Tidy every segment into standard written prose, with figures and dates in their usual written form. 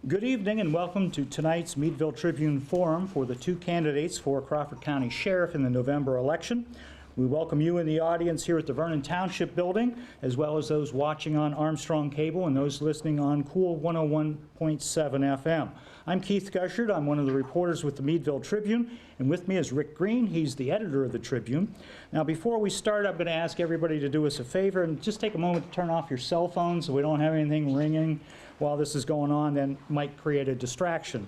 Good evening and welcome to tonight's Meadville Tribune Forum for the two candidates for Crawford County Sheriff in the November election. We welcome you in the audience here at the Vernon Township Building, as well as those watching on Armstrong Cable and those listening on Cool 101.7 FM. I'm Keith Gushard. I'm one of the reporters with the Meadville Tribune, and with me is Rick Green. He's the editor of the Tribune. Now, before we start, I'm going to ask everybody to do us a favor and just take a moment to turn off your cell phones so we don't have anything ringing while this is going on that might create a distraction.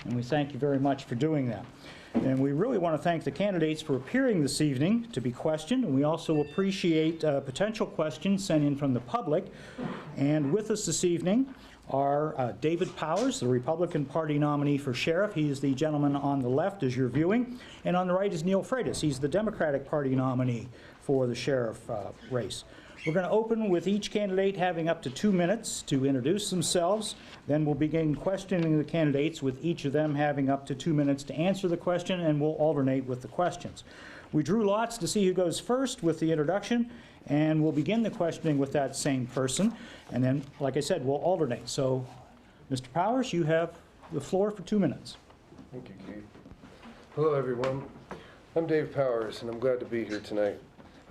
And we thank you very much for doing that. And we really want to thank the candidates for appearing this evening to be questioned. And we also appreciate potential questions sent in from the public. And with us this evening are David Powers, the Republican Party nominee for sheriff. He is the gentleman on the left as you're viewing. And on the right is Neil Freitas. He's the Democratic Party nominee for the sheriff race. We're going to open with each candidate having up to 2 minutes to introduce themselves. Then we'll begin questioning the candidates with each of them having up to 2 minutes to answer the question, and we'll alternate with the questions. We drew lots to see who goes first with the introduction, and we'll begin the questioning with that same person. And then, like I said, we'll alternate. So, Mr. Powers, you have the floor for 2 minutes. Thank you, Keith. Hello, everyone. I'm Dave Powers, and I'm glad to be here tonight.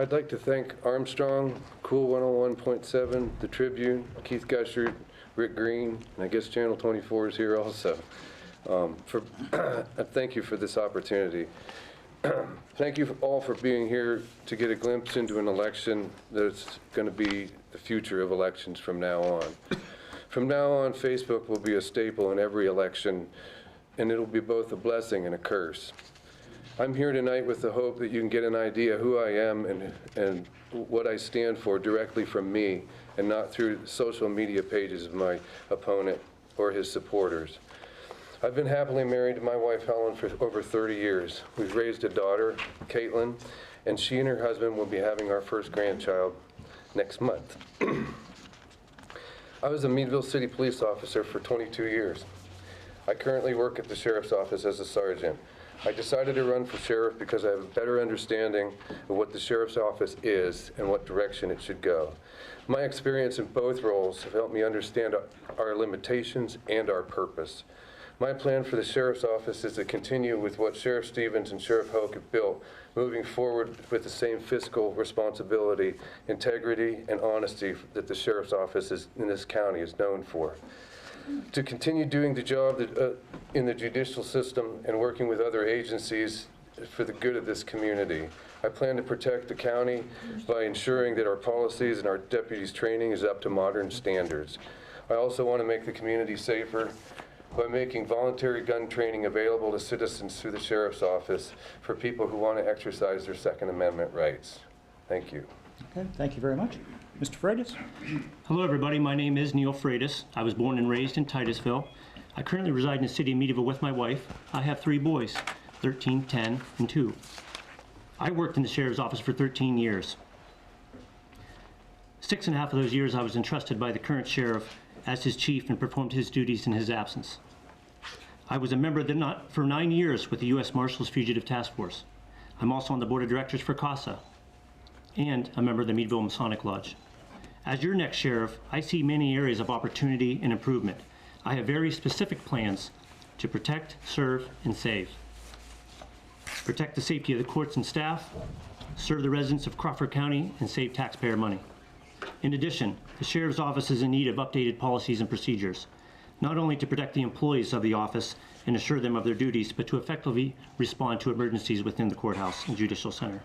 I'd like to thank Armstrong, Cool 101.7, the Tribune, Keith Gushard, Rick Green, and I guess Channel 24 is here also. Thank you for this opportunity. Thank you all for being here to get a glimpse into an election that's going to be the future of elections from now on. From now on, Facebook will be a staple in every election, and it'll be both a blessing and a curse. I'm here tonight with the hope that you can get an idea who I am and what I stand for directly from me and not through social media pages of my opponent or his supporters. I've been happily married to my wife Helen for over 30 years. We've raised a daughter, Caitlin, and she and her husband will be having our first grandchild next month. I was a Meadville City police officer for 22 years. I currently work at the sheriff's office as a sergeant. I decided to run for sheriff because I have a better understanding of what the sheriff's office is and what direction it should go. My experience in both roles have helped me understand our limitations and our purpose. My plan for the sheriff's office is to continue with what Sheriff Stevens and Sheriff Hoke have built, moving forward with the same fiscal responsibility, integrity, and honesty that the sheriff's office in this county is known for. To continue doing the job in the judicial system and working with other agencies for the good of this community. I plan to protect the county by ensuring that our policies and our deputies' training is up to modern standards. I also want to make the community safer by making voluntary gun training available to citizens through the sheriff's office for people who want to exercise their Second Amendment rights. Thank you. Okay, thank you very much. Mr. Freitas? Hello, everybody. My name is Neil Freitas. I was born and raised in Titusville. I currently reside in the city of Meadville with my wife. I have 3 boys, 13, 10, and 2. I worked in the sheriff's office for 13 years. 6.5 of those years I was entrusted by the current sheriff as his chief and performed his duties in his absence. I was a member for 9 years with the U.S. Marshals Fugitive Task Force. I'm also on the board of directors for CASA and a member of the Meadville Masonic Lodge. As your next sheriff, I see many areas of opportunity and improvement. I have very specific plans to protect, serve, and save. Protect the safety of the courts and staff, serve the residents of Crawford County, and save taxpayer money. In addition, the sheriff's office is in need of updated policies and procedures, not only to protect the employees of the office and assure them of their duties, but to effectively respond to emergencies within the courthouse and judicial center.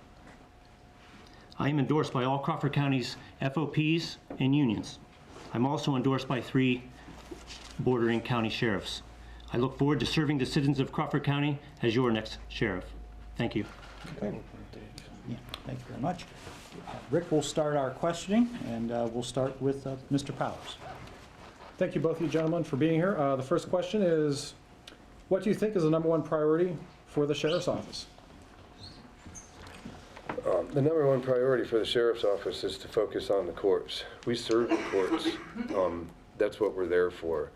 I am endorsed by all Crawford County's FOPs and unions. I'm also endorsed by 3 bordering county sheriffs. I look forward to serving the citizens of Crawford County as your next sheriff. Thank you. Okay. Yeah, thank you very much. Rick will start our questioning, and we'll start with Mr. Powers. Thank you both of you gentlemen for being here. The first question is, what do you think is the #1 priority for the sheriff's office? The #1 priority for the sheriff's office is to focus on the courts. We serve the courts. That's what we're there for.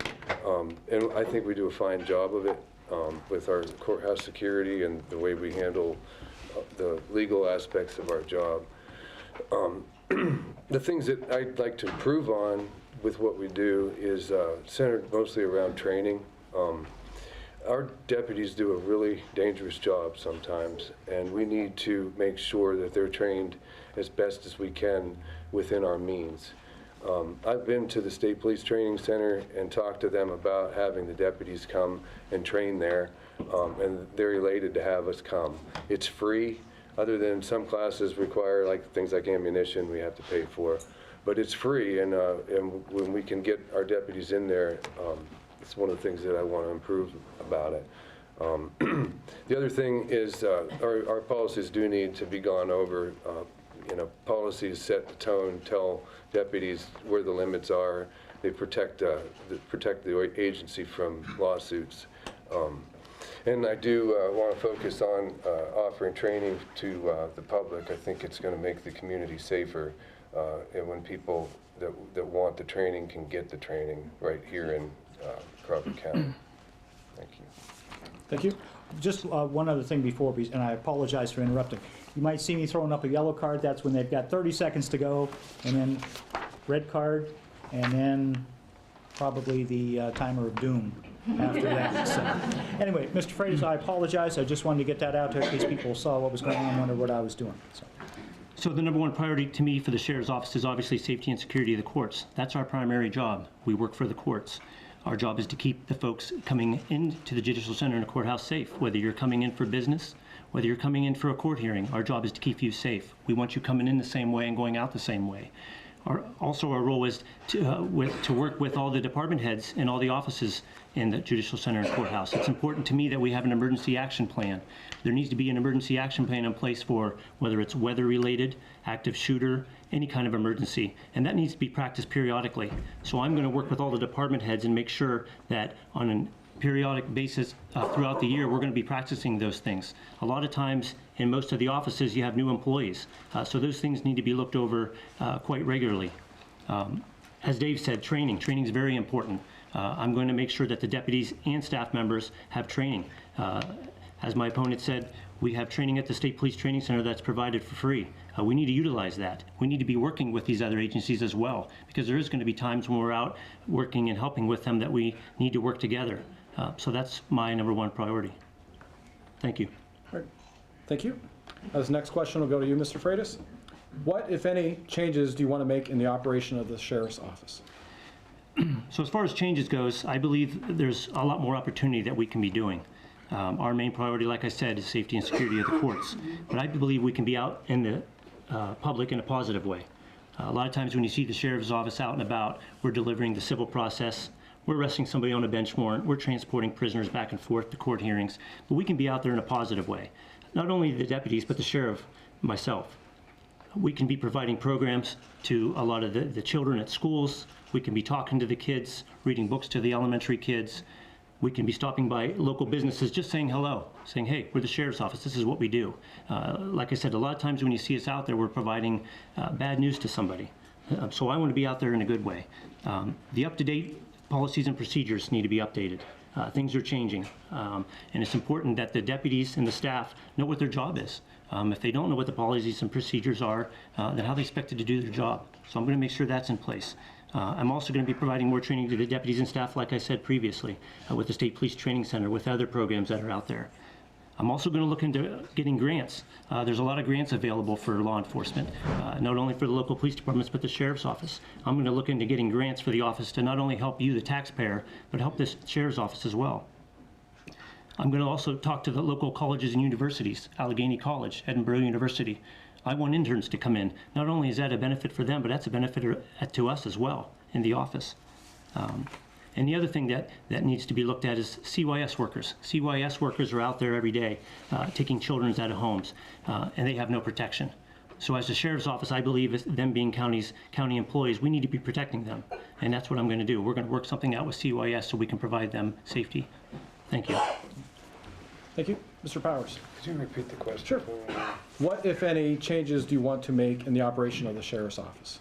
And I think we do a fine job of it with our courthouse security and the way we handle the legal aspects of our job. The things that I'd like to improve on with what we do is centered mostly around training. Our deputies do a really dangerous job sometimes, and we need to make sure that they're trained as best as we can within our means. I've been to the State Police Training Center and talked to them about having the deputies come and train there, and they're elated to have us come. It's free, other than some classes require things like ammunition we have to pay for, but it's free, and when we can get our deputies in there, it's one of the things that I want to improve about it. The other thing is our policies do need to be gone over. Policies set the tone, tell deputies where the limits are. They protect the agency from lawsuits. And I do want to focus on offering training to the public. I think it's going to make the community safer, and when people that want the training can get the training right here in Crawford County. Thank you. Thank you. Just one other thing before, and I apologize for interrupting. You might see me throwing up a yellow card. That's when they've got 30 seconds to go, and then red card, and then probably the timer of doom after that. So, anyway, Mr. Freitas, I apologize. I just wanted to get that out there in case people saw what was going on and wondered what I was doing. So the number one priority to me for the Sheriff's Office is obviously safety and security of the courts. That's our primary job. We work for the courts. Our job is to keep the folks coming into the Judicial Center and the courthouse safe. Whether you're coming in for business, whether you're coming in for a court hearing, our job is to keep you safe. We want you coming in the same way and going out the same way. Also, our role is to work with all the department heads and all the offices in the Judicial Center and courthouse. It's important to me that we have an emergency action plan. There needs to be an emergency action plan in place for whether it's weather-related, active shooter, any kind of emergency, and that needs to be practiced periodically. So I'm going to work with all the department heads and make sure that on a periodic basis throughout the year, we're going to be practicing those things. A lot of times in most of the offices, you have new employees, so those things need to be looked over quite regularly. As Dave said, training is very important. I'm going to make sure that the deputies and staff members have training. As my opponent said, we have training at the State Police Training Center that's provided for free. We need to utilize that. We need to be working with these other agencies as well, because there is going to be times when we're out working and helping with them that we need to work together. So that's my number one priority. Thank you. All right. Thank you. This next question will go to you, Mr. Freitas. What, if any, changes do you want to make in the operation of the Sheriff's Office? So as far as changes goes, I believe there's a lot more opportunity that we can be doing. Our main priority, like I said, is safety and security of the courts. But I believe we can be out in the public in a positive way. A lot of times when you see the Sheriff's Office out and about, we're delivering the civil process, we're arresting somebody on a bench warrant, we're transporting prisoners back and forth to court hearings, but we can be out there in a positive way. Not only the deputies, but the sheriff, myself. We can be providing programs to a lot of the children at schools. We can be talking to the kids, reading books to the elementary kids. We can be stopping by local businesses, just saying hello, saying, hey, we're the Sheriff's Office, this is what we do. Like I said, a lot of times when you see us out there, we're providing bad news to somebody. So I want to be out there in a good way. The up-to-date policies and procedures need to be updated. Things are changing, and it's important that the deputies and the staff know what their job is. If they don't know what the policies and procedures are, then how are they expected to do their job? So I'm going to make sure that's in place. I'm also going to be providing more training to the deputies and staff, like I said previously, with the State Police Training Center, with other programs that are out there. I'm also going to look into getting grants. There's a lot of grants available for law enforcement, not only for the local police departments, but the Sheriff's Office. I'm going to look into getting grants for the office to not only help you, the taxpayer, but help the Sheriff's Office as well. I'm going to also talk to the local colleges and universities, Allegheny College, Edinburgh University. I want interns to come in. Not only is that a benefit for them, but that's a benefit to us as well in the office. And the other thing that needs to be looked at is CYS workers. CYS workers are out there every day taking children out of homes, and they have no protection. So as the Sheriff's Office, I believe as them being county employees, we need to be protecting them. And that's what I'm going to do. We're going to work something out with CYS so we can provide them safety. Thank you. Thank you. Mr. Powers. Could you repeat the question? Sure. What, if any, changes do you want to make in the operation of the Sheriff's Office?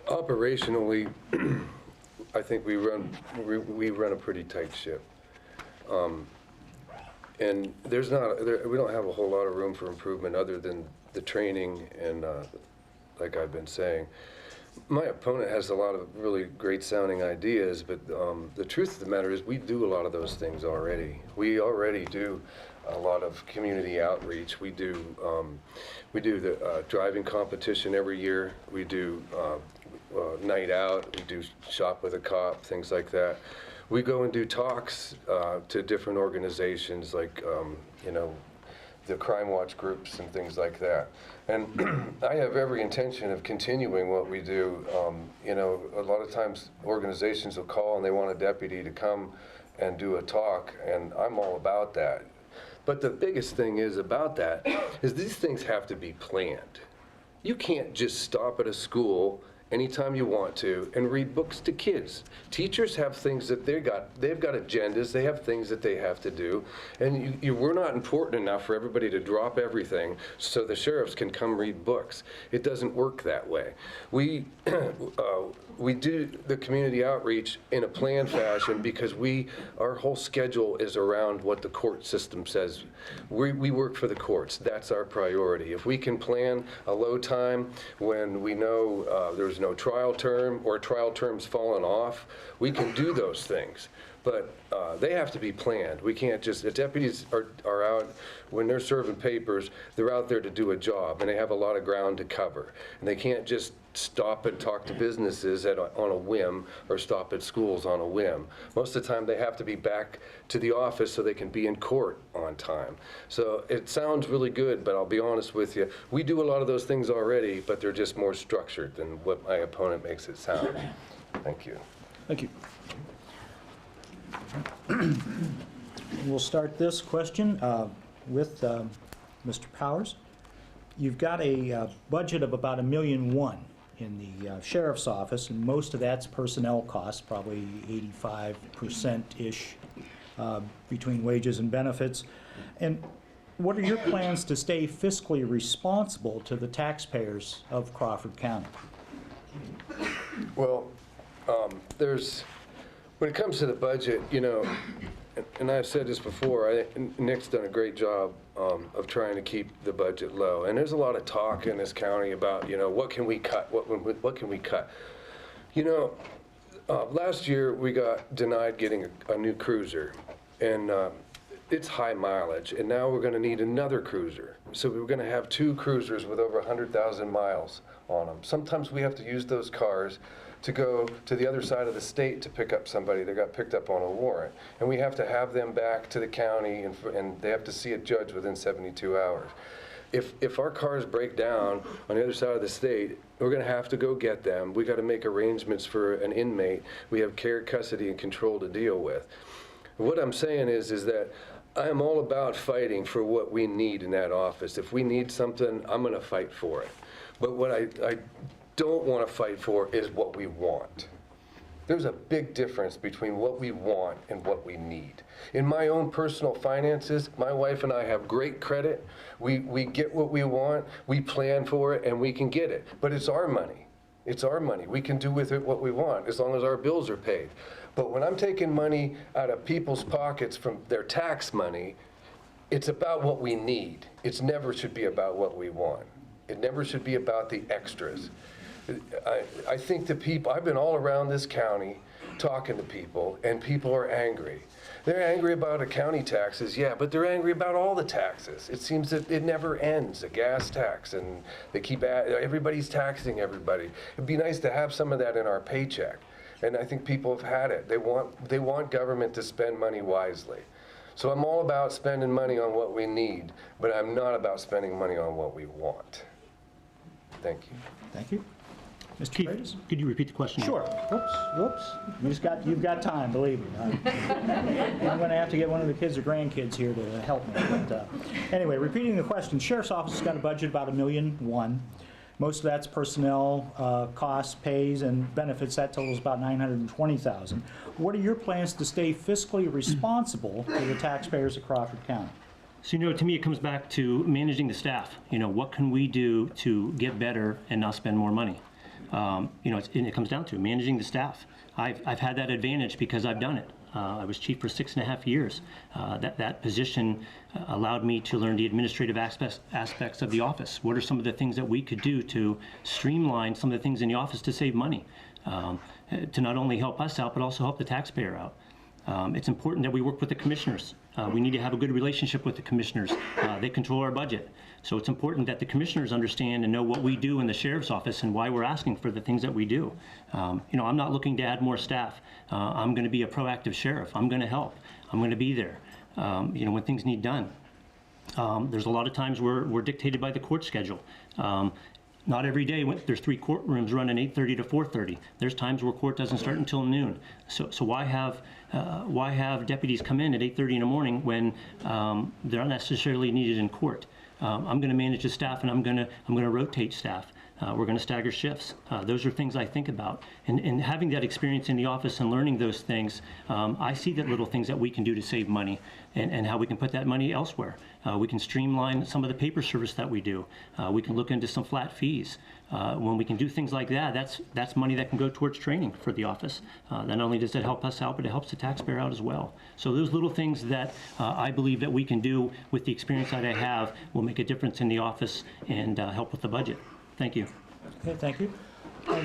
Operationally, I think we run a pretty tight ship, and we don't have a whole lot of room for improvement other than the training and like I've been saying. My opponent has a lot of really great sounding ideas, but the truth of the matter is we do a lot of those things already. We already do a lot of community outreach. We do the driving competition every year. We do night out. We do shop with a cop, things like that. We go and do talks to different organizations like, the Crime Watch groups and things like that. And I have every intention of continuing what we do. A lot of times organizations will call and they want a deputy to come and do a talk, and I'm all about that. But the biggest thing is about that is these things have to be planned. You can't just stop at a school anytime you want to and read books to kids. Teachers have things that they've got agendas, they have things that they have to do, and we're not important enough for everybody to drop everything so the sheriffs can come read books. It doesn't work that way. We do the community outreach in a planned fashion because our whole schedule is around what the court system says. We work for the courts. That's our priority. If we can plan a low time when we know there's no trial term or trial term's fallen off, we can do those things. But they have to be planned. We can't just, the deputies are out, when they're serving papers, they're out there to do a job, and they have a lot of ground to cover. And they can't just stop and talk to businesses on a whim or stop at schools on a whim. Most of the time, they have to be back to the office so they can be in court on time. So it sounds really good, but I'll be honest with you, we do a lot of those things already, but they're just more structured than what my opponent makes it sound. Thank you. Thank you. We'll start this question with Mr. Powers. You've got a budget of about $1.1 million in the sheriff's office, and most of that's personnel costs, probably 85%-ish between wages and benefits. And what are your plans to stay fiscally responsible to the taxpayers of Crawford County? Well, when it comes to the budget, and I've said this before, Nick's done a great job of trying to keep the budget low. And there's a lot of talk in this county about, what can we cut? What can we cut? Last year we got denied getting a new cruiser, and it's high mileage. And now we're going to need another cruiser. So we're going to have 2 cruisers with over 100,000 miles on them. Sometimes we have to use those cars to go to the other side of the state to pick up somebody that got picked up on a warrant. And we have to have them back to the county, and they have to see a judge within 72 hours. If our cars break down on the other side of the state, we're going to have to go get them. We got to make arrangements for an inmate. We have care, custody, and control to deal with. What I'm saying is that I am all about fighting for what we need in that office. If we need something, I'm going to fight for it. But what I don't want to fight for is what we want. There's a big difference between what we want and what we need. In my own personal finances, my wife and I have great credit. We get what we want, we plan for it, and we can get it. But it's our money. It's our money. We can do with it what we want as long as our bills are paid. But when I'm taking money out of people's pockets from their tax money, it's about what we need. It never should be about what we want. It never should be about the extras. I think the people, I've been all around this county talking to people, and people are angry. They're angry about the county taxes, yeah, but they're angry about all the taxes. It seems that it never ends, a gas tax, and they keep everybody's taxing everybody. It'd be nice to have some of that in our paycheck, and I think people have had it. They want government to spend money wisely. So I'm all about spending money on what we need, but I'm not about spending money on what we want. Thank you. Thank you. Mr. Keith, Freitas? could you repeat the question? Sure. Whoops. You've got time, believe me. I'm going to have to get one of the kids or grandkids here to help me. But anyway, repeating the question, Sheriff's Office has got a budget about $1.1 million. Most of that's personnel costs, pays, and benefits. That totals about $920,000. What are your plans to stay fiscally responsible to the taxpayers of Crawford County? So, to me, it comes back to managing the staff. What can we do to get better and not spend more money? And it comes down to managing the staff. I've had that advantage because I've done it. I was chief for 6.5 years. That position allowed me to learn the administrative aspects of the office. What are some of the things that we could do to streamline some of the things in the office to save money, to not only help us out, but also help the taxpayer out. It's important that we work with the commissioners. We need to have a good relationship with the commissioners. They control our budget. So it's important that the commissioners understand and know what we do in the sheriff's office and why we're asking for the things that we do. I'm not looking to add more staff. I'm going to be a proactive sheriff. I'm going to help. I'm going to be there, when things need done. There's a lot of times we're dictated by the court schedule. Not every day. There's 3 courtrooms running 8:30 to 4:30. There's times where court doesn't start until noon. So why have deputies come in at 8:30 in the morning when they're not necessarily needed in court? I'm going to manage the staff, and I'm going to rotate staff. We're going to stagger shifts. Those are things I think about. And having that experience in the office and learning those things, I see the little things that we can do to save money and how we can put that money elsewhere. We can streamline some of the paper service that we do. We can look into some flat fees. When we can do things like that, that's money that can go towards training for the office. Not only does it help us out, but it helps the taxpayer out as well. So those little things that I believe that we can do with the experience that I have will make a difference in the office and help with the budget. Thank you. Okay, thank you.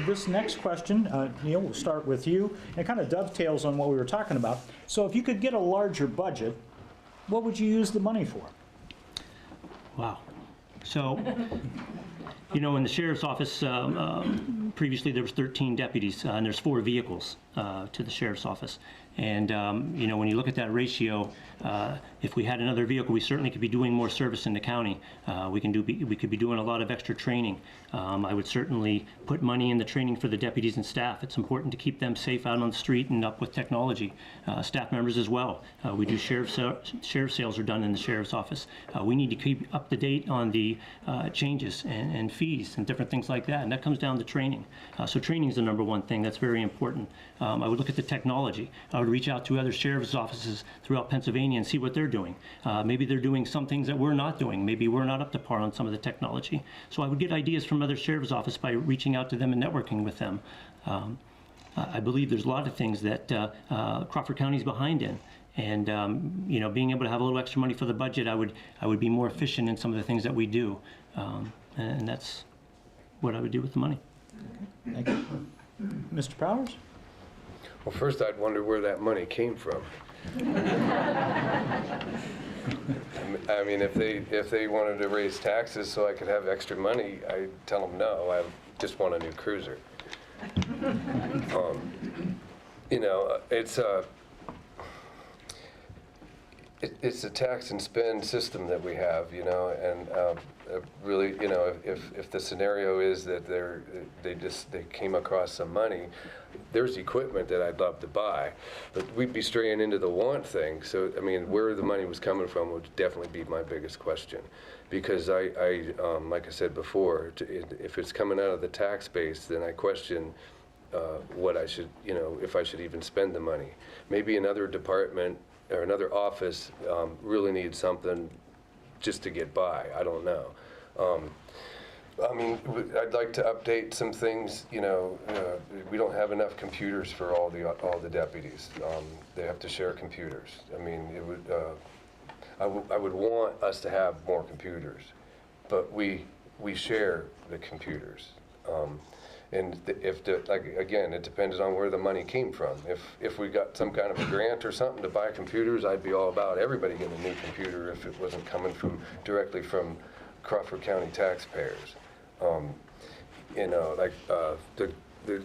This next question, Neil, we'll start with you. It kind of dovetails on what we were talking about. So if you could get a larger budget, what would you use the money for? Wow. So, in the sheriff's office, previously there was 13 deputies, and there's 4 vehicles to the sheriff's office. And, when you look at that ratio, if we had another vehicle, we certainly could be doing more service in the county. We could be doing a lot of extra training. I would certainly put money in the training for the deputies and staff. It's important to keep them safe out on the street and up with technology. Staff members as well. We do sheriff sales are done in the sheriff's office. We need to keep up to date on the changes and fees and different things like that. And that comes down to training. So training is the number one thing that's very important. I would look at the technology. I would reach out to other sheriff's offices throughout Pennsylvania and see what they're doing. Maybe they're doing some things that we're not doing. Maybe we're not up to par on some of the technology. So I would get ideas from other sheriff's offices by reaching out to them and networking with them. I believe there's a lot of things that Crawford County is behind in. And being able to have a little extra money for the budget, I would be more efficient in some of the things that we do. And that's what I would do with the money. Thank you. Mr. Powers? Well, first I'd wonder where that money came from. I mean, if they wanted to raise taxes so I could have extra money, I'd tell them no, I just want a new cruiser. It's a tax and spend system that we have, and really, if the scenario is that they came across some money, there's equipment that I'd love to buy, but we'd be straying into the want thing. So, I mean, where the money was coming from would definitely be my biggest question, because I like I said before, if it's coming out of the tax base, then I question what I should, if I should even spend the money. Maybe another department or another office really needs something just to get by. I don't know. I mean, I'd like to update some things. We don't have enough computers for all the deputies. They have to share computers. I mean, I would want us to have more computers, but we share the computers. And again, it depends on where the money came from. If we got some kind of a grant or something to buy computers, I'd be all about everybody getting a new computer if it wasn't coming directly from Crawford County taxpayers. The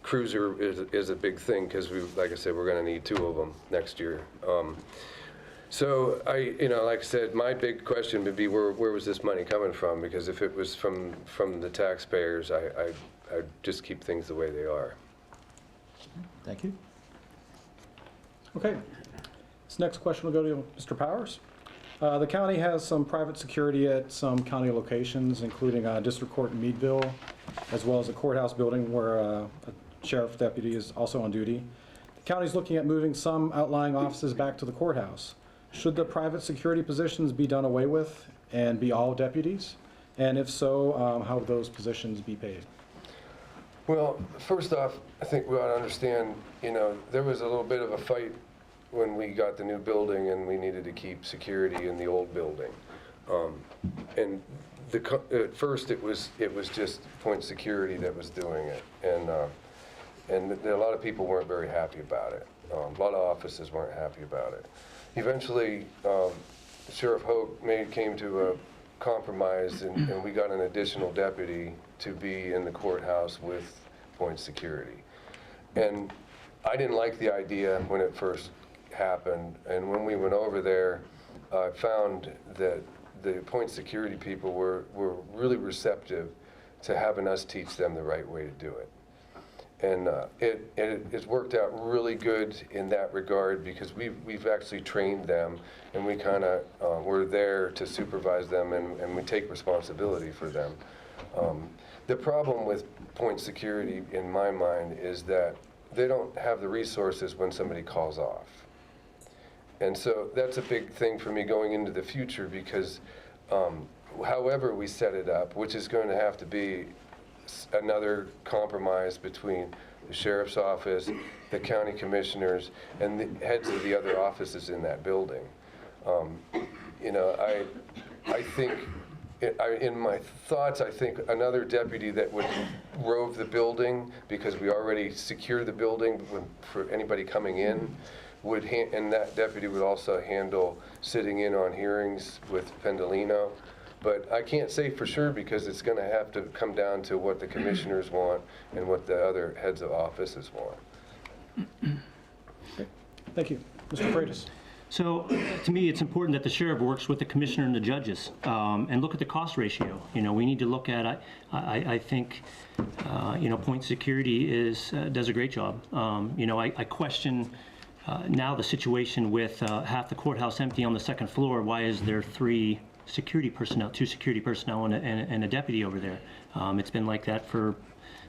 cruiser is a big thing because like I said, we're going to need 2 of them next year. So like I said, my big question would be where was this money coming from? Because if it was from the taxpayers, I'd just keep things the way they are. Thank you. Okay. This next question will go to Mr. Powers. The county has some private security at some county locations, including a district court in Meadville, as well as a courthouse building where a sheriff deputy is also on duty. The county is looking at moving some outlying offices back to the courthouse. Should the private security positions be done away with and be all deputies? And if so, how would those positions be paid? Well, first off, I think we ought to understand, there was a little bit of a fight when we got the new building and we needed to keep security in the old building. And at first it was just point security that was doing it, and a lot of people weren't very happy about it. A lot of offices weren't happy about it. Eventually, Sheriff Hoke came to a compromise, and we got an additional deputy to be in the courthouse with point security. And I didn't like the idea when it first happened, and when we went over there, I found that the point security people were really receptive to having us teach them the right way to do it. And it's worked out really good in that regard, because we've actually trained them, and we kind of we're there to supervise them, and we take responsibility for them. The problem with point security, in my mind, is that they don't have the resources when somebody calls off. And so that's a big thing for me going into the future, because however we set it up, which is going to have to be another compromise between the sheriff's office, the county commissioners, and the heads of the other offices in that building. You know, I think, in my thoughts, I think another deputy that would rove the building, because we already secure the building for anybody coming in, and that deputy would also handle sitting in on hearings with Pendolino. But I can't say for sure, because it's going to have to come down to what the commissioners want and what the other heads of offices want. Okay. Thank you. Mr. Freitas. So, to me, it's important that the sheriff works with the commissioner and the judges, and look at the cost ratio. You know, we need to look at, I think, you know, point security does a great job. You know, I question now the situation with half the courthouse empty on the second floor. Why is there two security personnel and a deputy over there? It's been like that for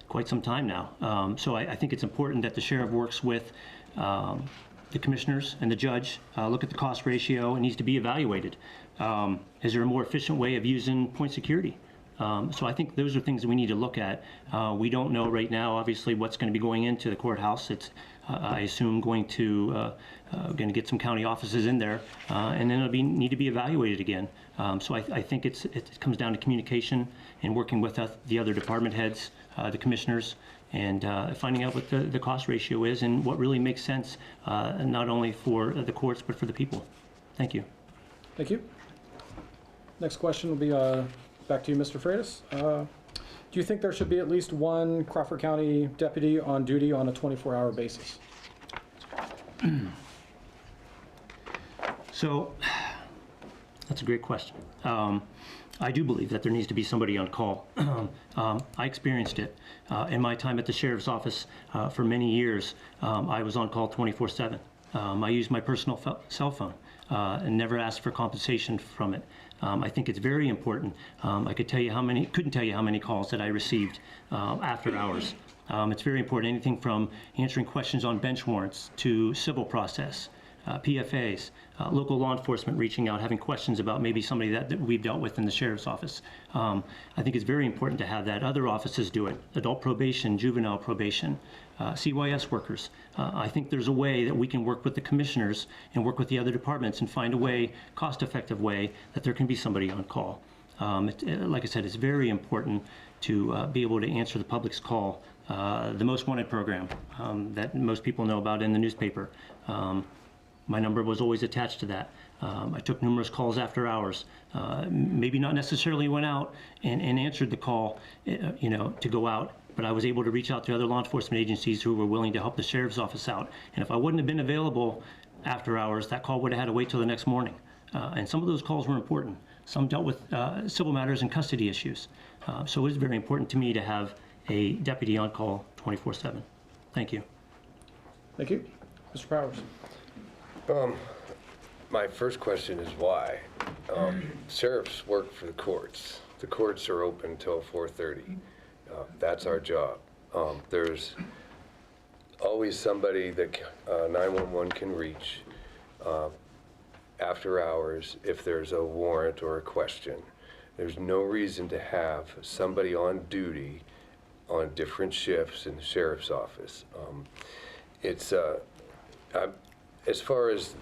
quite some time now. So I think it's important that the sheriff works with the commissioners and the judge, look at the cost ratio. It needs to be evaluated. Is there a more efficient way of using point security? So I think those are things that we need to look at. We don't know right now, obviously, what's going to be going into the courthouse. It's, I assume, going to get some county offices in there, and then it'll need to be evaluated again. So I think it comes down to communication and working with the other department heads, the commissioners, and finding out what the cost ratio is and what really makes sense, not only for the courts but for the people. Thank you. Thank you. Next question will be back to you, Mr. Freitas. Do you think there should be at least one Crawford County deputy on duty on a 24-hour basis? So, that's a great question. I do believe that there needs to be somebody on call. I experienced it in my time at the sheriff's office for many years. I was on call 24/7. I used my personal cell phone and never asked for compensation from it. I think it's very important. I couldn't tell you how many calls that I received after hours. It's very important. Anything from answering questions on bench warrants to civil process, PFAs, local law enforcement reaching out, having questions about maybe somebody that we've dealt with in the sheriff's office. I think it's very important to have that. Other offices do it. Adult probation, juvenile probation, CYS workers. I think there's a way that we can work with the commissioners and work with the other departments and find a way, cost-effective way, that there can be somebody on call. Like I said, it's very important to be able to answer the public's call. The Most Wanted program that most people know about in the newspaper. My number was always attached to that. I took numerous calls after hours. Maybe not necessarily went out and answered the call, you know, to go out, but I was able to reach out to other law enforcement agencies who were willing to help the sheriff's office out. And if I wouldn't have been available after hours, that call would have had to wait till the next morning. And some of those calls were important. Some dealt with civil matters and custody issues. So it is very important to me to have a deputy on call 24/7. Thank you. Thank you. Mr. Powers. My first question is why. Sheriffs work for the courts. The courts are open till 4:30. That's our job. There's always somebody that 911 can reach after hours if there's a warrant or a question. There's no reason to have somebody on duty on different shifts in the sheriff's office. As far as,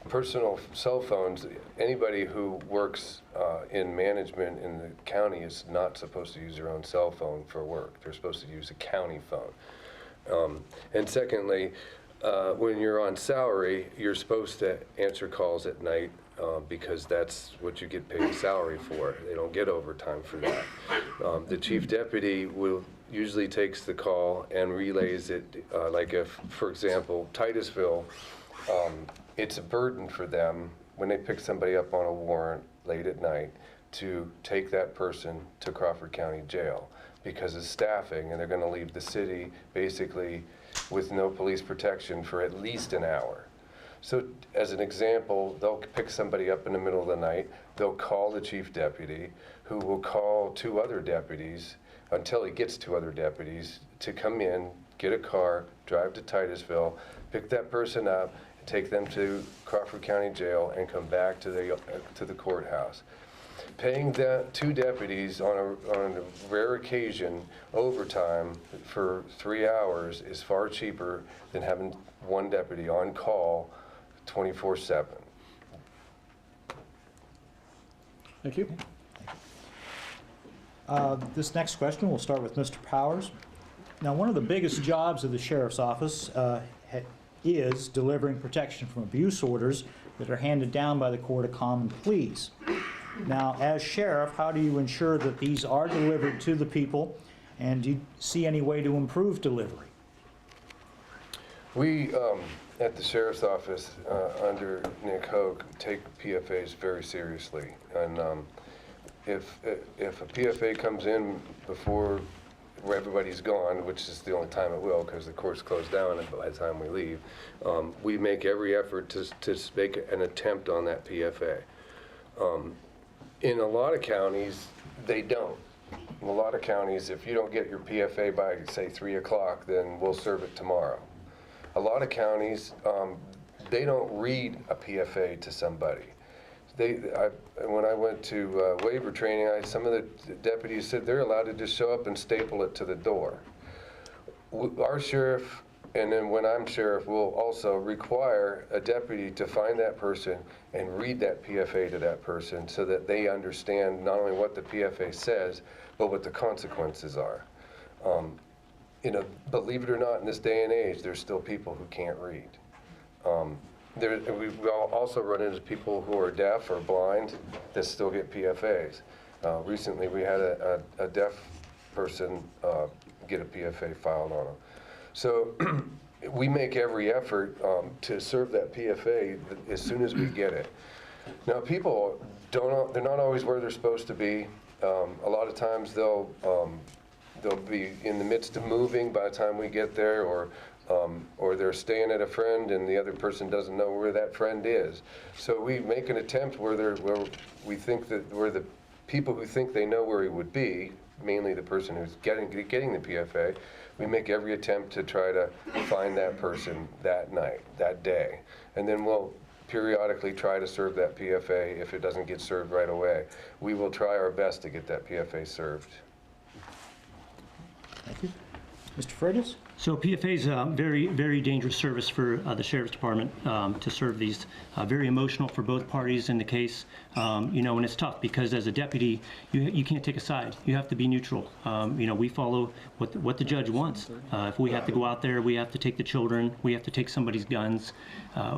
personal cell phones, anybody who works in management in the county is not supposed to use their own cell phone for work. They're supposed to use a county phone. And secondly, when you're on salary, you're supposed to answer calls at night because that's what you get paid salary for. They don't get overtime for that. The chief deputy usually takes the call and relays it, like if, for example, Titusville, it's a burden for them when they pick somebody up on a warrant late at night to take that person to Crawford County Jail because of staffing, and they're going to leave the city basically with no police protection for at least an hour. So as an example, they'll pick somebody up in the middle of the night, they'll call the chief deputy, who will call 2 other deputies until he gets 2 other deputies to come in, get a car, drive to Titusville, pick that person up, and take them to Crawford County Jail and come back to the courthouse. Paying that 2 deputies on a rare occasion overtime for 3 hours is far cheaper than having 1 deputy on call 24/7. Thank you. This next question, we'll start with Mr. Powers. Now, one of the biggest jobs of the sheriff's office is delivering protection from abuse orders that are handed down by the Court of Common Pleas. Now, as sheriff, how do you ensure that these are delivered to the people, and do you see any way to improve delivery? We, at the sheriff's office, under Nick Hogue, take PFAs very seriously. And if a PFA comes in before everybody's gone, which is the only time it will because the court's closed down by the time we leave, we make every effort to make an attempt on that PFA. In a lot of counties, they don't. In a lot of counties, if you don't get your PFA by, say, 3 o'clock, then we'll serve it tomorrow. A lot of counties, they don't read a PFA to somebody. When I went to waiver training, some of the deputies said they're allowed to just show up and staple it to the door. Our sheriff, and then when I'm sheriff, will also require a deputy to find that person and read that PFA to that person so that they understand not only what the PFA says, but what the consequences are. Believe it or not, in this day and age, there's still people who can't read. We also run into people who are deaf or blind that still get PFAs. Recently, we had a deaf person get a PFA filed on them. So we make every effort to serve that PFA as soon as we get it. Now, people they're not always where they're supposed to be. A lot of times they'll be in the midst of moving by the time we get there, or they're staying at a friend and the other person doesn't know where that friend is. So we make an attempt where we think that where the people who think they know where he would be, mainly the person who's getting the PFA, we make every attempt to try to find that person that night, that day. And then we'll periodically try to serve that PFA. If it doesn't get served right away, we will try our best to get that PFA served. Thank you. Mr. Freitas? So PFA is a very, very dangerous service for the Sheriff's Department to serve these. Very emotional for both parties in the case, and it's tough because as a deputy, you can't take a side. You have to be neutral. We follow what the judge wants. If we have to go out there, we have to take the children, we have to take somebody's guns,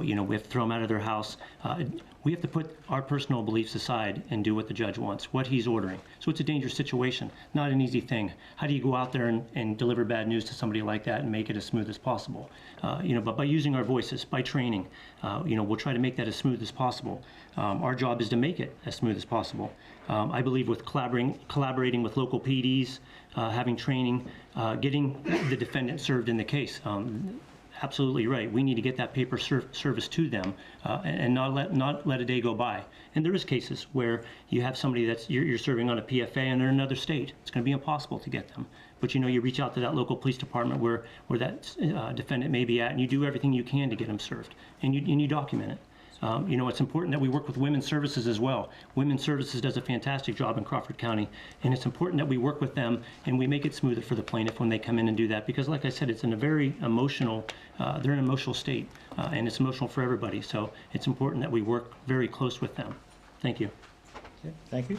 we have to throw them out of their house. We have to put our personal beliefs aside and do what the judge wants, what he's ordering. So it's a dangerous situation, not an easy thing. How do you go out there and deliver bad news to somebody like that and make it as smooth as possible? But by using our voices, by training, we'll try to make that as smooth as possible. Our job is to make it as smooth as possible. I believe with collaborating with local PDs, having training, getting the defendant served in the case. Absolutely right. We need to get that paper service to them and not let a day go by. And there is cases where you have somebody that's you're serving on a PFA and they're in another state. It's going to be impossible to get them. But you reach out to that local police department where that defendant may be at, and you do everything you can to get them served, and you document it. You know, it's important that we work with Women's Services as well. Women's Services does a fantastic job in Crawford County, and it's important that we work with them and we make it smoother for the plaintiff when they come in and do that, because like I said, it's in a very emotional, they're in an emotional state, and it's emotional for everybody. So it's important that we work very close with them. Thank you. Okay, thank you.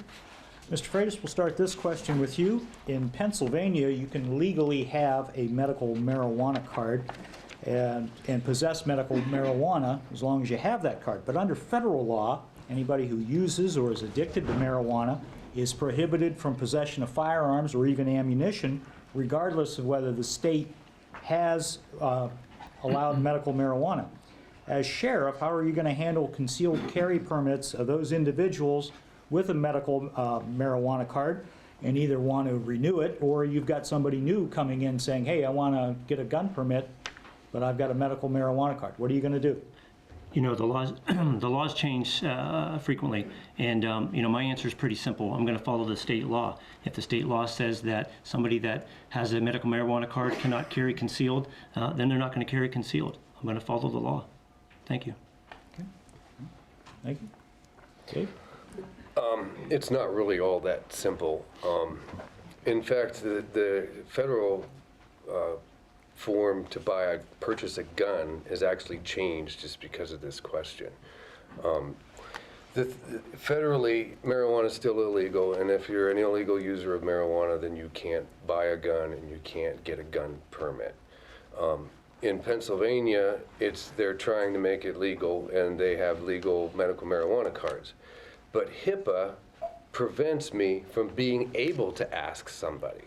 Mr. Freitas, we'll start this question with you. In Pennsylvania, you can legally have a medical marijuana card and possess medical marijuana as long as you have that card. But under federal law, anybody who uses or is addicted to marijuana is prohibited from possession of firearms or even ammunition, regardless of whether the state has allowed medical marijuana. As sheriff, how are you going to handle concealed carry permits of those individuals with a medical marijuana card and either want to renew it, or you've got somebody new coming in saying, hey, I want to get a gun permit, but I've got a medical marijuana card? What are you going to do? You know, the laws, the laws change frequently, and you know, my answer is pretty simple. I'm going to follow the state law. If the state law says that somebody that has a medical marijuana card cannot carry concealed, then they're not going to carry concealed. I'm going to follow the law. Thank you. Okay. Thank you. Dave? It's not really all that simple. In fact, the federal form to purchase a gun has actually changed just because of this question. Federally, marijuana is still illegal, and if you're an illegal user of marijuana, then you can't buy a gun and you can't get a gun permit. In Pennsylvania, they're trying to make it legal, and they have legal medical marijuana cards. But HIPAA prevents me from being able to ask somebody.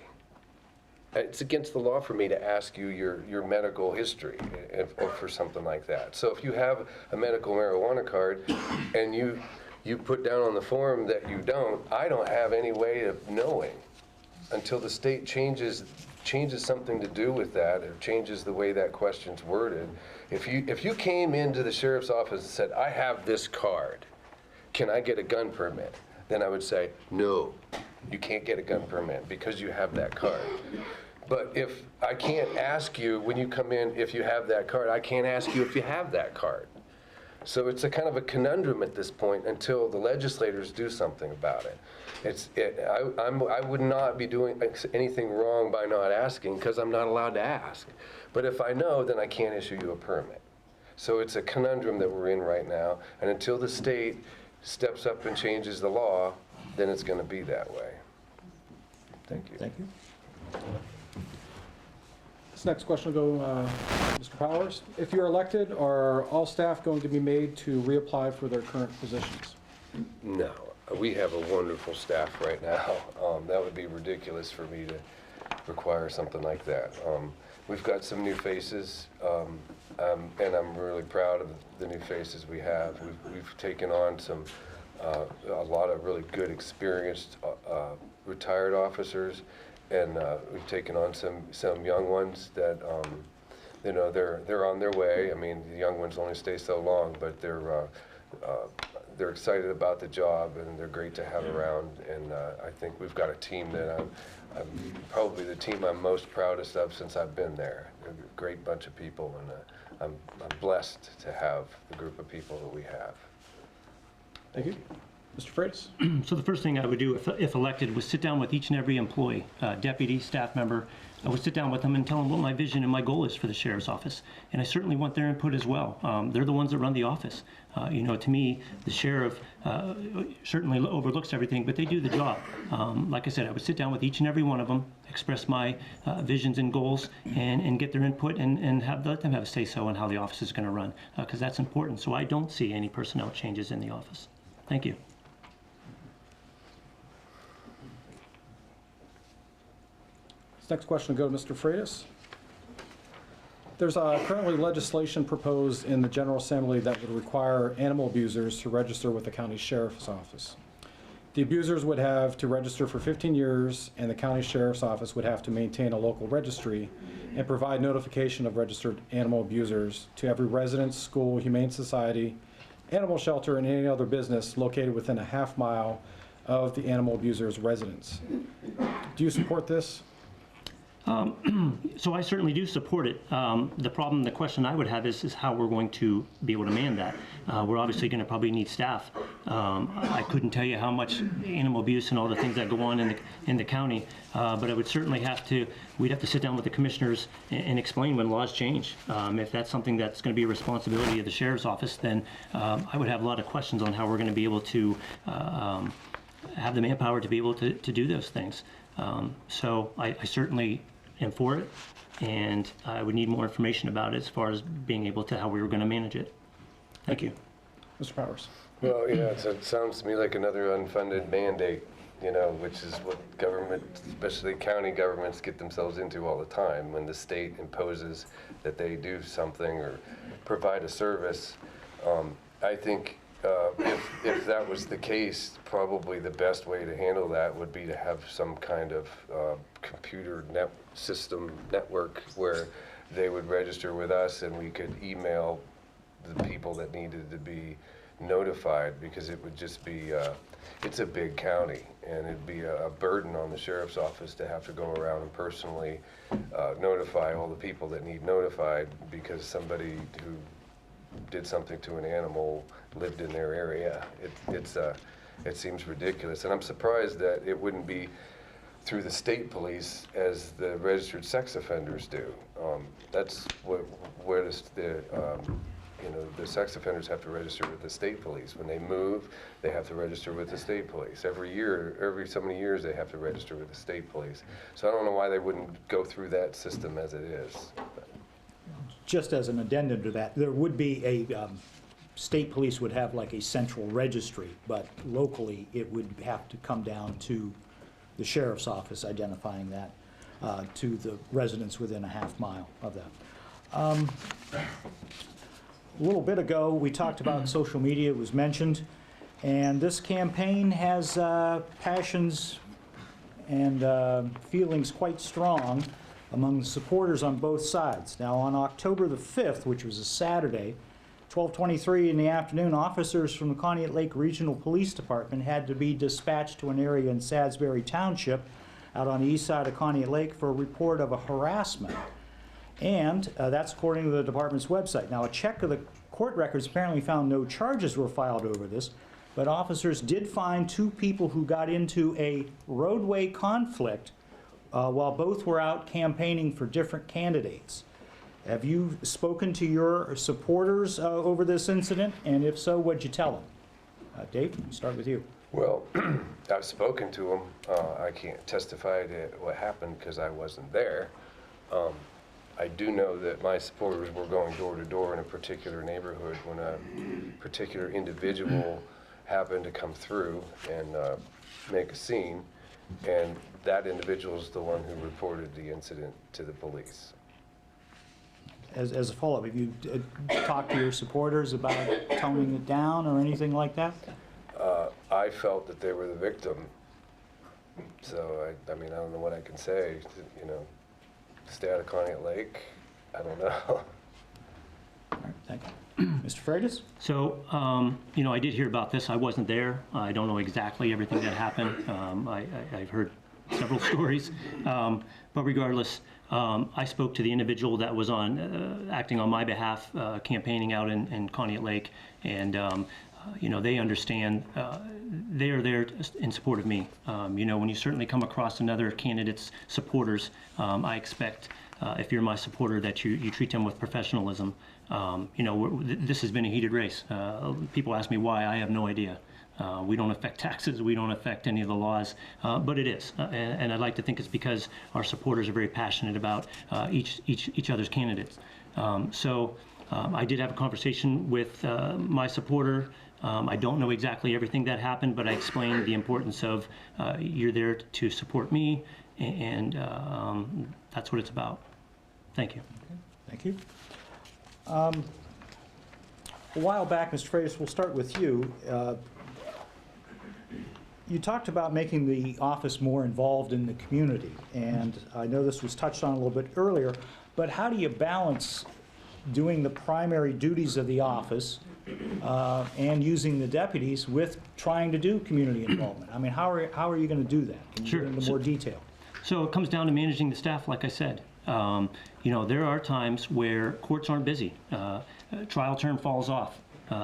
It's against the law for me to ask you your medical history or for something like that. So if you have a medical marijuana card and you put down on the form that you don't, I don't have any way of knowing until the state changes something to do with that, or changes the way that question's worded. If you came into the sheriff's office and said, I have this card, can I get a gun permit? Then I would say, no, you can't get a gun permit because you have that card. But if I can't ask you when you come in if you have that card, I can't ask you if you have that card. So it's a kind of a conundrum at this point until the legislators do something about it. I would not be doing anything wrong by not asking because I'm not allowed to ask. But if I know, then I can't issue you a permit. So it's a conundrum that we're in right now, and until the state steps up and changes the law, then it's going to be that way. Thank you. Thank you. This next question will go Mr. Powers. If you're elected, are all staff going to be made to reapply for their current positions? No, we have a wonderful staff right now. That would be ridiculous for me to require something like that. We've got some new faces, and I'm really proud of the new faces we have. We've taken on a lot of really good, experienced retired officers, and we've taken on some young ones that you know, they're on their way. I mean, the young ones only stay so long, but they're excited about the job, and they're great to have around. And I think we've got a team that I'm probably the team I'm most proudest of since I've been there. They're a great bunch of people, and I'm blessed to have the group of people that we have. Thank you. Mr. Freitas? So the first thing I would do if elected was sit down with each and every employee, deputy, staff member. I would sit down with them and tell them what my vision and my goal is for the sheriff's office. And I certainly want their input as well. They're the ones that run the office. You know, to me, the sheriff certainly overlooks everything, but they do the job. Like I said, I would sit down with each and every one of them, express my visions and goals, and get their input, and let them have a say-so on how the office is going to run, because that's important. So I don't see any personnel changes in the office. Thank you. Next question will go to Mr. Freitas. There's currently legislation proposed in the General Assembly that would require animal abusers to register with the county sheriff's office. The abusers would have to register for 15 years, and the county sheriff's office would have to maintain a local registry and provide notification of registered animal abusers to every residence, school, humane society, animal shelter, and any other business located within a half mile of the animal abuser's residence. Do you support this? So I certainly do support it. The problem, the question I would have is how we're going to be able to man that. We're obviously going to probably need staff. I couldn't tell you how much animal abuse and all the things that go on in the county, but I would certainly we'd have to sit down with the commissioners and explain when laws change. If that's something that's going to be a responsibility of the sheriff's office, then I would have a lot of questions on how we're going to be able to have the manpower to be able to do those things. So I certainly am for it, and I would need more information about it as far as being able to how we were going to manage it. Thank you. Mr. Powers? Well, yeah, it sounds to me like another unfunded mandate, which is what government, especially county governments, get themselves into all the time when the state imposes that they do something or provide a service. I think if that was the case, probably the best way to handle that would be to have some kind of computer system network where they would register with us and we could email the people that needed to be notified, because it would just be, it's a big county, and it'd be a burden on the sheriff's office to have to go around and personally notify all the people that need notified because somebody who did something to an animal lived in their area. It seems ridiculous, and I'm surprised that it wouldn't be through the state police as the registered sex offenders do. That's where the sex offenders have to register with the state police. When they move, they have to register with the state police. Every so many years, they have to register with the state police. So I don't know why they wouldn't go through that system as it is. Just as an addendum to that, there would be state police would have like a central registry, but locally it would have to come down to the sheriff's office identifying that to the residents within a half mile of that. A little bit ago, we talked about social media, it was mentioned, and this campaign has passions and feelings quite strong among the supporters on both sides. Now, on October the 5th, which was a Saturday, 12:23 in the afternoon, officers from the Conneaut Lake Regional Police Department had to be dispatched to an area in Salisbury Township out on the east side of Conneaut Lake for a report of a harassment. And that's according to the department's website. Now, a check of the court records apparently found no charges were filed over this, but officers did find two people who got into a roadway conflict while both were out campaigning for different candidates. Have you spoken to your supporters over this incident? And if so, what'd you tell them? Dave, we start with you. Well, I've spoken to them. I can't testify to what happened because I wasn't there. I do know that my supporters were going door to door in a particular neighborhood when a particular individual happened to come through and make a scene, and that individual is the one who reported the incident to the police. As a follow-up, have you talked to your supporters about toning it down or anything like that? I felt that they were the victim, so I mean, I don't know what I can say. Stay out of Conneaut Lake. I don't know. All right, thank you. Mr. Freitas? So, I did hear about this. I wasn't there. I don't know exactly everything that happened. I've heard several stories. But regardless, I spoke to the individual that was acting on my behalf, campaigning out in Conneaut Lake, and they understand. They are there in support of me. When you certainly come across another candidate's supporters, I expect, if you're my supporter, that you treat them with professionalism. This has been a heated race. People ask me why. I have no idea. We don't affect taxes. We don't affect any of the laws, but it is. And I'd like to think it's because our supporters are very passionate about each other's candidates. So I did have a conversation with my supporter. I don't know exactly everything that happened, but I explained the importance of you're there to support me, and that's what it's about. Thank you. Okay, thank you. A while back, Mr. Freitas, we'll start with you. You talked about making the office more involved in the community, and I know this was touched on a little bit earlier, but how do you balance doing the primary duties of the office and using the deputies with trying to do community involvement? I mean, how are you going to do that? Can you Sure. go into more detail? So it comes down to managing the staff, like I said. There are times where courts aren't busy. Trial term falls off.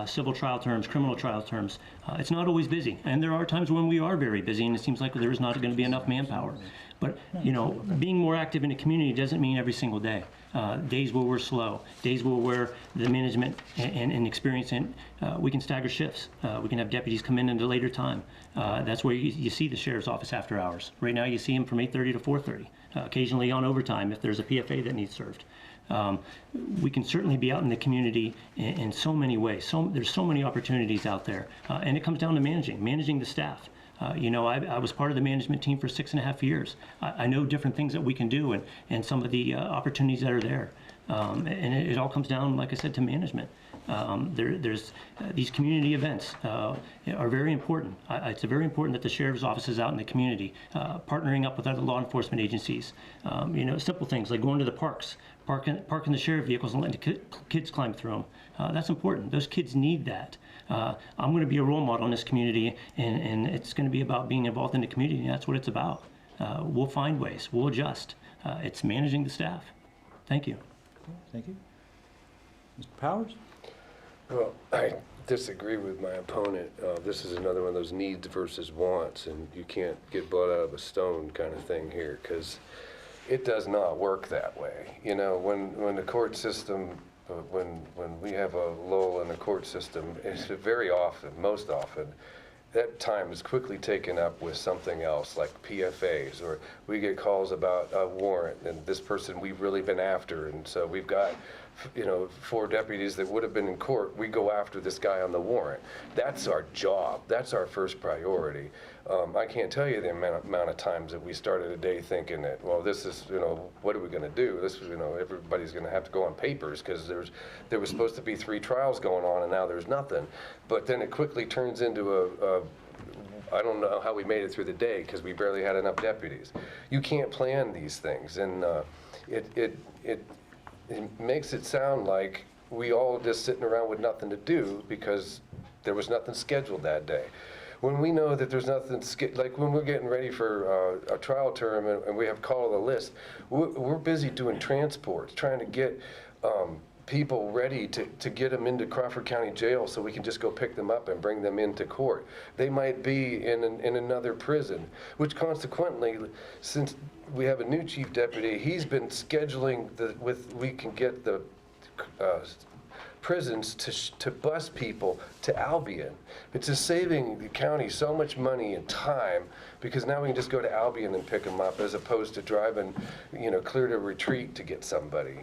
Civil trial terms, criminal trial terms. It's not always busy. And there are times when we are very busy and it seems like there is not going to be enough manpower. But, being more active in the community doesn't mean every single day. Days where we're slow, days where the management and experience, we can stagger shifts. We can have deputies come in at a later time. That's where you see the sheriff's office after hours. Right now you see him from 8:30 to 4:30, occasionally on overtime if there's a PFA that needs served. We can certainly be out in the community in so many ways. There's so many opportunities out there. And it comes down to managing the staff. I was part of the management team for 6.5 years. I know different things that we can do and some of the opportunities that are there. And it all comes down, like I said, to management. There's these community events are very important. It's very important that the sheriff's office is out in the community, partnering up with other law enforcement agencies. Simple things like going to the parks, parking the sheriff vehicles and letting the kids climb through them. That's important. Those kids need that. I'm going to be a role model in this community, and it's going to be about being involved in the community, and that's what it's about. We'll find ways. We'll adjust. It's managing the staff. Thank you. Thank you. Mr. Powers? Well, I disagree with my opponent. This is another one of those needs versus wants, and you can't get blood out of a stone kind of thing here, because it does not work that way. When the court system, when we have a lull in the court system, it's very often, most often, that time is quickly taken up with something else, like PFAs, or we get calls about a warrant, and this person we've really been after, and so we've got 4 deputies that would have been in court. We go after this guy on the warrant. That's our job. That's our first priority. I can't tell you the amount of times that we started a day thinking that, well, this is, what are we going to do? This is, everybody's going to have to go on papers because there was supposed to be 3 trials going on and now there's nothing. But then it quickly turns into I don't know how we made it through the day because we barely had enough deputies. You can't plan these things, and it makes it sound like we all just sitting around with nothing to do because there was nothing scheduled that day. When we know that there's nothing, like when we're getting ready for a trial term and we have call of the list, we're busy doing transports, trying to get people ready to get them into Crawford County Jail so we can just go pick them up and bring them into court. They might be in another prison, which consequently, since we have a new chief deputy, he's been scheduling we can get the prisons to bus people to Albion. It's just saving the county so much money and time because now we can just go to Albion and pick them up as opposed to driving, clear to Retreat to get somebody.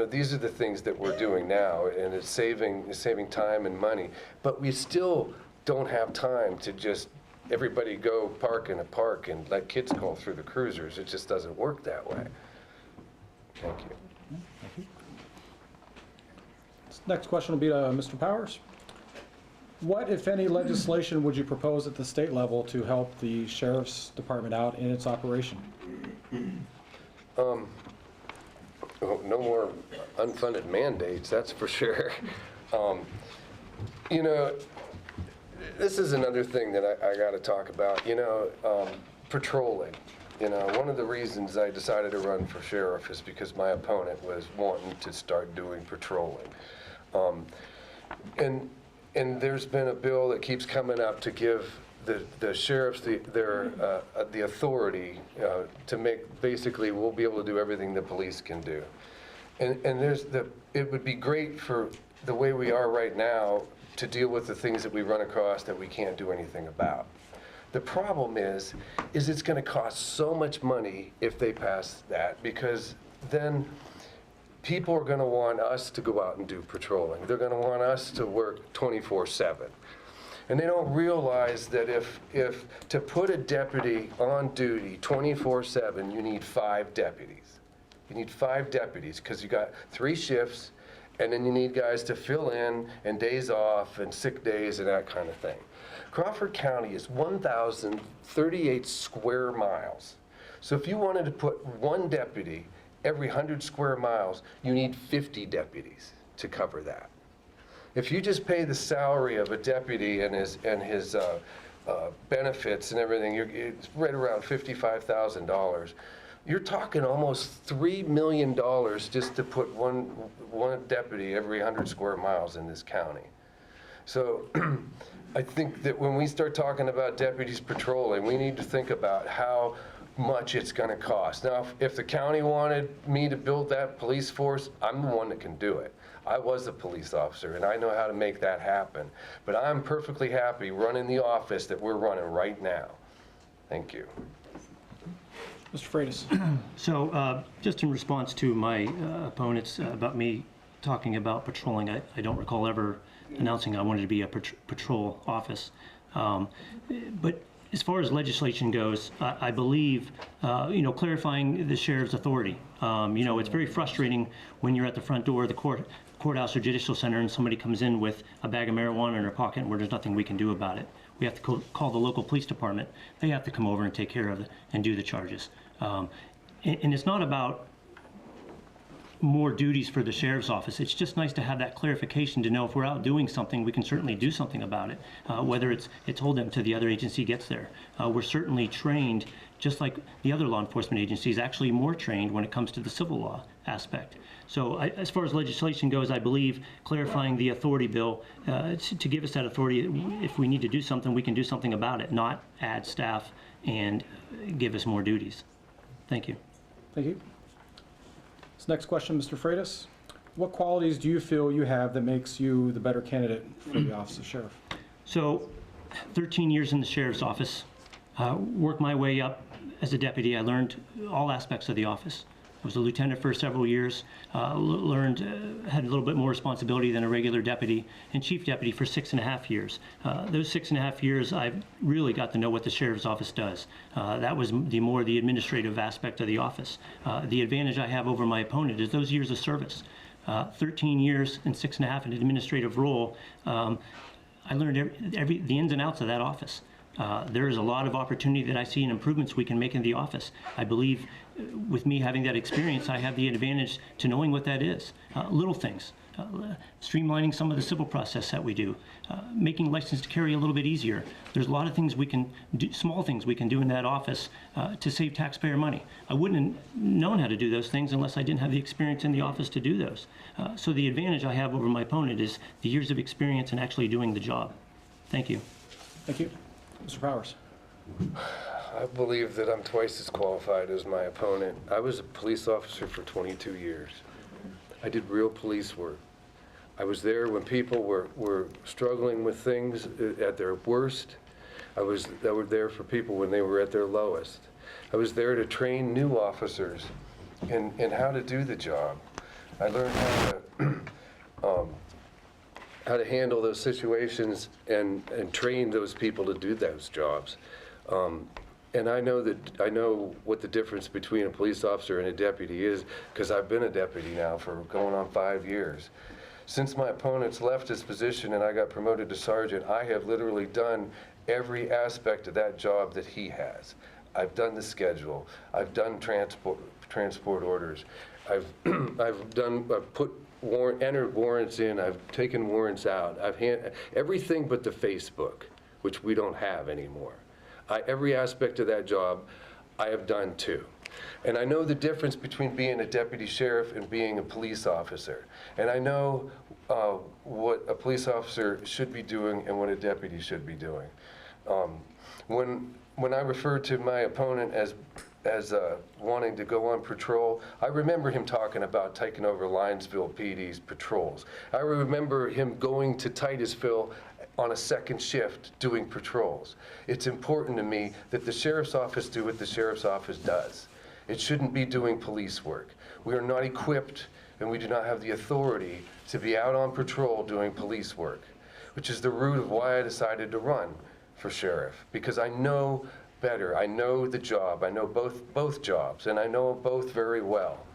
These are the things that we're doing now, and it's saving time and money. But we still don't have time to just everybody go park in a park and let kids call through the cruisers. It just doesn't work that way. Thank you. Thank you. Next question will be to Mr. Powers. What, if any, legislation would you propose at the state level to help the sheriff's department out in its operation? No more unfunded mandates, that's for sure. This is another thing that I got to talk about. Patrolling. One of the reasons I decided to run for sheriff is because my opponent was wanting to start doing patrolling. And there's been a bill that keeps coming up to give the sheriffs the authority to make, basically, we'll be able to do everything the police can do. And it would be great for the way we are right now to deal with the things that we run across that we can't do anything about. The problem is it's going to cost so much money if they pass that, because then people are going to want us to go out and do patrolling. They're going to want us to work 24/7. And they don't realize that if to put a deputy on duty 24/7, you need 5 deputies. You need 5 deputies because you got 3 shifts, and then you need guys to fill in and days off and sick days and that kind of thing. Crawford County is 1,038 square miles. So if you wanted to put 1 deputy every 100 square miles, you need 50 deputies to cover that. If you just pay the salary of a deputy and his benefits and everything, it's right around $55,000. You're talking almost $3 million just to put one deputy every 100 square miles in this county. So I think that when we start talking about deputies patrolling, we need to think about how much it's going to cost. Now, if the county wanted me to build that police force, I'm the one that can do it. I was a police officer, and I know how to make that happen. But I'm perfectly happy running the office that we're running right now. Thank you. Mr. Freitas. So just in response to my opponents about me talking about patrolling, I don't recall ever announcing I wanted to be a patrol office. But as far as legislation goes, I believe, clarifying the sheriff's authority. It's very frustrating when you're at the front door of the courthouse or judicial center and somebody comes in with a bag of marijuana in their pocket where there's nothing we can do about it. We have to call the local police department. They have to come over and take care of it and do the charges. And it's not about more duties for the sheriff's office. It's just nice to have that clarification to know if we're out doing something, we can certainly do something about it, whether it's told them to the other agency gets there. We're certainly trained, just like the other law enforcement agencies, actually more trained when it comes to the civil law aspect. So as far as legislation goes, I believe clarifying the authority bill to give us that authority, if we need to do something, we can do something about it, not add staff and give us more duties. Thank you. Thank you. This next question, Mr. Freitas. What qualities do you feel you have that makes you the better candidate for the office of sheriff? So 13 years in the sheriff's office, worked my way up as a deputy. I learned all aspects of the office. I was a lieutenant for several years, had a little bit more responsibility than a regular deputy, and chief deputy for 6.5 years. Those 6.5 years, I really got to know what the sheriff's office does. That was the administrative aspect of the office. The advantage I have over my opponent is those years of service. 13 years and 6.5 in an administrative role, I learned the ins and outs of that office. There is a lot of opportunity that I see and improvements we can make in the office. I believe with me having that experience, I have the advantage to knowing what that is. Little things, streamlining some of the civil process that we do, making license to carry a little bit easier. There's a lot of things we can do, small things we can do in that office to save taxpayer money. I wouldn't have known how to do those things unless I didn't have the experience in the office to do those. So the advantage I have over my opponent is the years of experience in actually doing the job. Thank you. Thank you. Mr. Powers. I believe that I'm twice as qualified as my opponent. I was a police officer for 22 years. I did real police work. I was there when people were struggling with things at their worst. I was there for people when they were at their lowest. I was there to train new officers in how to do the job. I learned how to handle those situations and train those people to do those jobs. And I know what the difference between a police officer and a deputy is, because I've been a deputy now for going on 5 years. Since my opponent's left his position and I got promoted to sergeant, I have literally done every aspect of that job that he has. I've done the schedule. I've done transport orders. I've entered warrants in. I've taken warrants out. Everything but the Facebook, which we don't have anymore. Every aspect of that job I have done too. And I know the difference between being a deputy sheriff and being a police officer. And I know what a police officer should be doing and what a deputy should be doing. When I refer to my opponent as wanting to go on patrol, I remember him talking about taking over Linesville PD's patrols. I remember him going to Titusville on a second shift doing patrols. It's important to me that the sheriff's office do what the sheriff's office does. It shouldn't be doing police work. We are not equipped and we do not have the authority to be out on patrol doing police work, which is the root of why I decided to run for sheriff, because I know better. I know the job. I know both jobs, and I know both very well.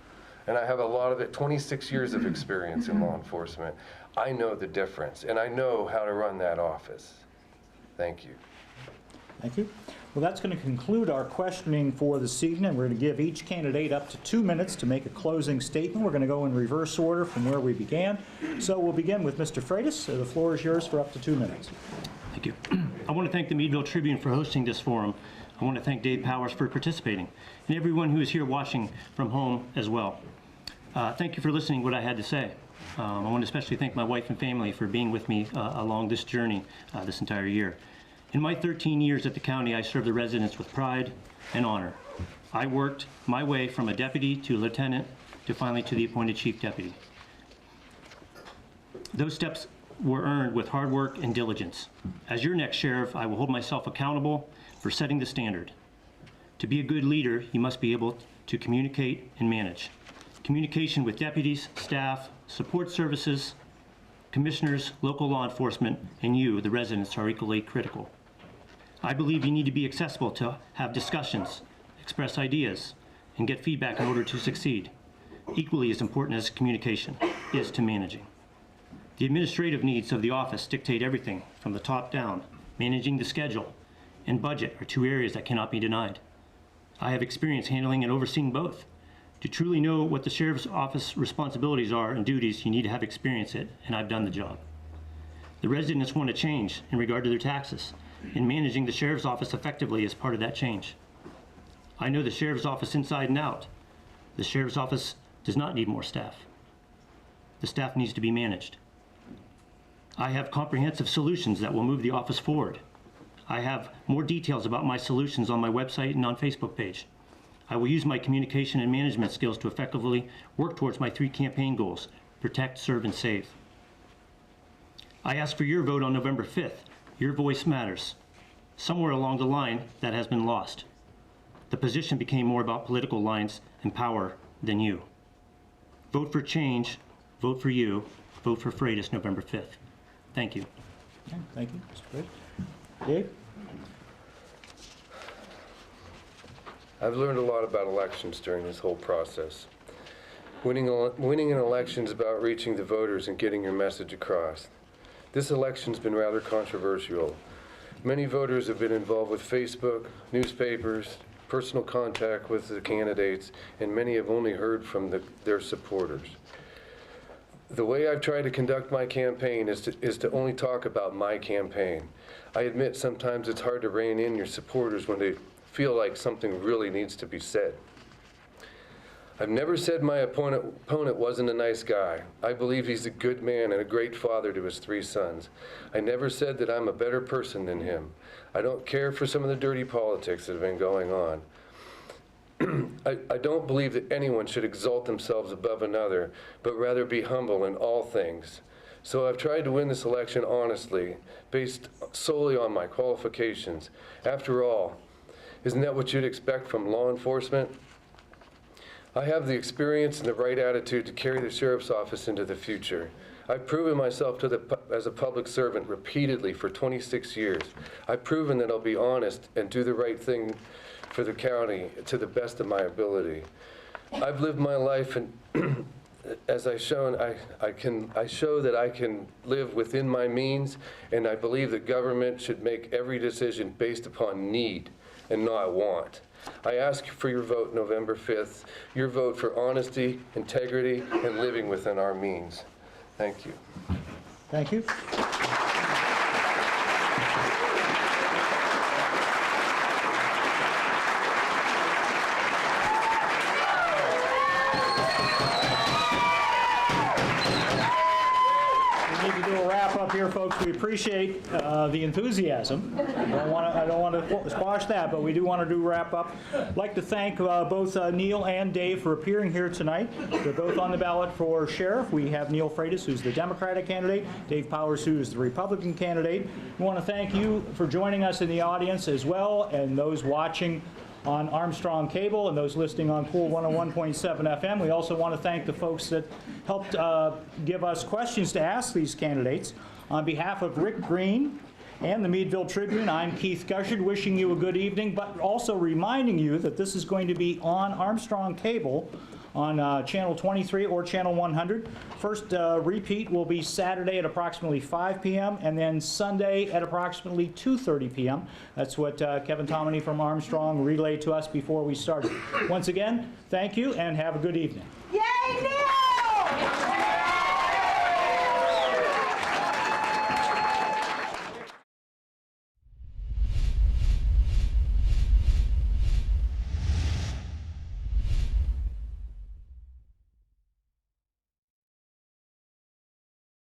And I have a lot of it, 26 years of experience in law enforcement. I know the difference, and I know how to run that office. Thank you. Thank you. Well, that's going to conclude our questioning for this evening. We're going to give each candidate up to 2 minutes to make a closing statement. We're going to go in reverse order from where we began. So we'll begin with Mr. Freitas. The floor is yours for up to 2 minutes. Thank you. I want to thank the Meadville Tribune for hosting this forum. I want to thank Dave Powers for participating, and everyone who is here watching from home as well. Thank you for listening to what I had to say. I want to especially thank my wife and family for being with me along this journey this entire year. In my 13 years at the county, I served the residents with pride and honor. I worked my way from a deputy to lieutenant to finally to the appointed chief deputy. Those steps were earned with hard work and diligence. As your next sheriff, I will hold myself accountable for setting the standard. To be a good leader, you must be able to communicate and manage. Communication with deputies, staff, support services, commissioners, local law enforcement, and you, the residents, are equally critical. I believe you need to be accessible to have discussions, express ideas, and get feedback in order to succeed. Equally as important as communication is to managing. The administrative needs of the office dictate everything from the top down. Managing the schedule and budget are two areas that cannot be denied. I have experience handling and overseeing both. To truly know what the sheriff's office responsibilities are and duties, you need to have experience it, and I've done the job. The residents want to change in regard to their taxes, and managing the sheriff's office effectively is part of that change. I know the sheriff's office inside and out. The sheriff's office does not need more staff. The staff needs to be managed. I have comprehensive solutions that will move the office forward. I have more details about my solutions on my website and on Facebook page. I will use my communication and management skills to effectively work towards my 3 campaign goals: protect, serve, and save. I ask for your vote on November 5th. Your voice matters. Somewhere along the line, that has been lost. The position became more about political lines and power than you. Vote for change, vote for you, vote for Freitas November 5th. Thank you. Okay, thank you, Mr. Freitas. Dave? I've learned a lot about elections during this whole process. Winning an election is about reaching the voters and getting your message across. This election's been rather controversial. Many voters have been involved with Facebook, newspapers, personal contact with the candidates, and many have only heard from their supporters. The way I've tried to conduct my campaign is to only talk about my campaign. I admit sometimes it's hard to rein in your supporters when they feel like something really needs to be said. I've never said my opponent wasn't a nice guy. I believe he's a good man and a great father to his 3 sons. I never said that I'm a better person than him. I don't care for some of the dirty politics that have been going on. I don't believe that anyone should exalt themselves above another, but rather be humble in all things. So I've tried to win this election honestly, based solely on my qualifications. After all, isn't that what you'd expect from law enforcement? I have the experience and the right attitude to carry the sheriff's office into the future. I've proven myself as a public servant repeatedly for 26 years. I've proven that I'll be honest and do the right thing for the county to the best of my ability. I've lived my life, and as I've shown, I show that I can live within my means, and I believe that government should make every decision based upon need and not want. I ask for your vote November 5th, your vote for honesty, integrity, and living within our means. Thank you. Thank you. Up here, folks. We appreciate the enthusiasm. I don't want to squash that, but we do want to do wrap up. I'd like to thank both Neil and Dave for appearing here tonight. They're both on the ballot for sheriff. We have Neil Freitas, who's the Democratic candidate, Dave Powers, who is the Republican candidate. We want to thank you for joining us in the audience as well, and those watching on Armstrong Cable and those listening on Pool 101.7 FM. We also want to thank the folks that helped give us questions to ask these candidates. On behalf of Rick Green and the Meadville Tribune, I'm Keith Gushard, wishing you a good evening, but also reminding you that this is going to be on Armstrong Cable on Channel 23 or Channel 100. First repeat will be Saturday at approximately 5 p.m. and then Sunday at approximately 2:30 p.m. That's what Kevin Tomini from Armstrong relayed to us before we started. Once again, thank you and have a good evening.